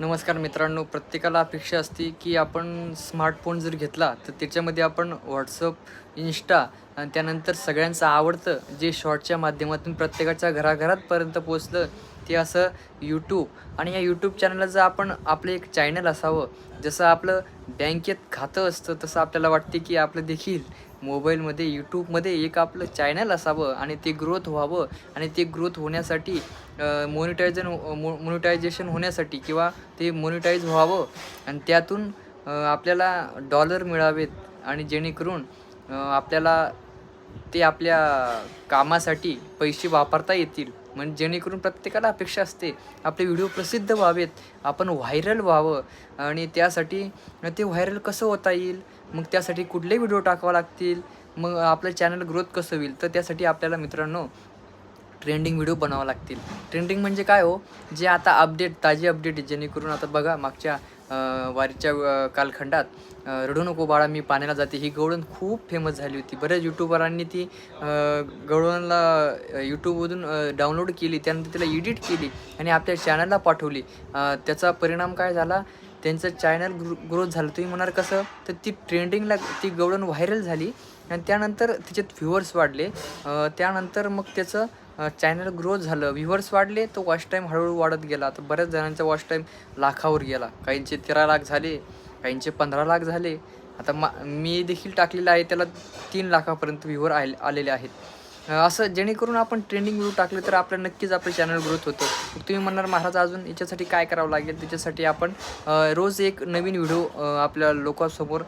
नमस्कार मित्रांनो, प्रत्येकाला अपेक्षा असते की आपण स्मार्टफोन जर घेतला तर त्याच्यामध्ये आपण व्हॉट्सअप, इंस्टा आणि त्यानंतर सगळ्यांचं आवडतं जे शॉर्टच्या माध्यमातून प्रत्येकाच्या घराघरातपर्यंत पोहोचलं ते असं यूट्यूब. आणि या यूट्यूब चॅनलला जर आपण आपलं एक चॅनल असावं, जसं आपलं बँकेत खातं असतं तसं आपल्याला वाटते की आपलं देखील मोबाईलमध्ये यूट्यूबमध्ये एक आपलं चॅनल असावं आणि ते ग्रोथ व्हावं. आणि ते ग्रोथ होण्यासाठी मोनिटायझेशन होण्यासाठी किंवा ते मोनिटाईज व्हावं आणि त्यातून आपल्याला डॉलर मिळावेत आणि जेणेकरून आपल्याला ते आपल्या कामासाठी पैसे वापरता येतील. म्हणजे जेणेकरून प्रत्येकाला अपेक्षा असते आपले व्हिडिओ प्रसिद्ध व्हावेत, आपण व्हायरल व्हावं. आणि त्यासाठी ते व्हायरल कसं होता येईल, मग त्यासाठी कुठले व्हिडिओ टाकावे लागतील, मग आपलं चॅनल ग्रोथ कसं होईल. तर त्यासाठी आपल्याला मित्रांनो ट्रेंडिंग व्हिडिओ बनावं लागतील. ट्रेंडिंग म्हणजे काय हो, जे आता अपडेट ताजी अपडेट आहे, जेणेकरून आता बघा मागच्या वारीच्या कालखंडात रडू नको बाळा मी पाण्याला जाते ही गवळण खूप फेमस झाली होती. बऱ्याच यूट्यूबरांनी ती गवळणला यूट्यूबमधून डाउनलोड केली, त्यानंतर तिला एडिट केली आणि आपल्या चॅनलला पाठवली. त्याचा परिणाम काय झाला, त्यांचं चॅनल ग्रोथ झालं. तुम्ही म्हणाल कसं, तर ती ट्रेंडिंगला ती गवळण व्हायरल झाली आणि त्यानंतर त्याच्यात व्ह्यूअर्स वाढले. त्यानंतर मग त्याचं चॅनल ग्रोथ झालं, व्ह्यूअर्स वाढले, तो वॉच टाईम हळूहळू वाढत गेला. आता बऱ्याच जणांचा वॉच टाईम लाखावर गेला, काहींचे 13 लाख झाले, काहींचे 15 लाख झाले. आता मी देखील टाकलेलं आहे, त्याला 3 लाखापर्यंत व्ह्यूवर आलेले आहेत. असं जेणेकरून आपण ट्रेंडिंग व्ह्यू टाकले तर आपलं नक्कीच आपलं चॅनल ग्रोथ होतं. मग तुम्ही म्हणणार महाराज अजून याच्यासाठी काय करावं लागेल, त्याच्यासाठी आपण रोज एक नवीन व्हिडिओ आपल्या लोकांसमोर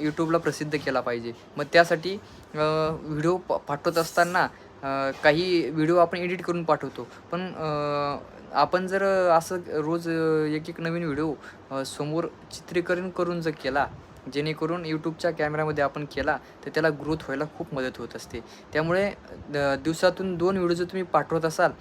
यूट्यूबला प्रसिद्ध केला पाहिजे. मग त्यासाठी व्हिडिओ पाठवत असताना काही व्हिडिओ आपण एडिट करून पाठवतो, पण आपण जर असं रोज एक एक नवीन व्हिडिओ समोर चित्रीकरण करून जर केला, जेणेकरून यूट्यूबच्या कॅमेऱ्यामध्ये आपण केला तर त्याला ग्रोथ व्हायला खूप मदत होत असते. त्यामुळे दिवसातून 2 व्हिडिओ जर तुम्ही पाठवत असाल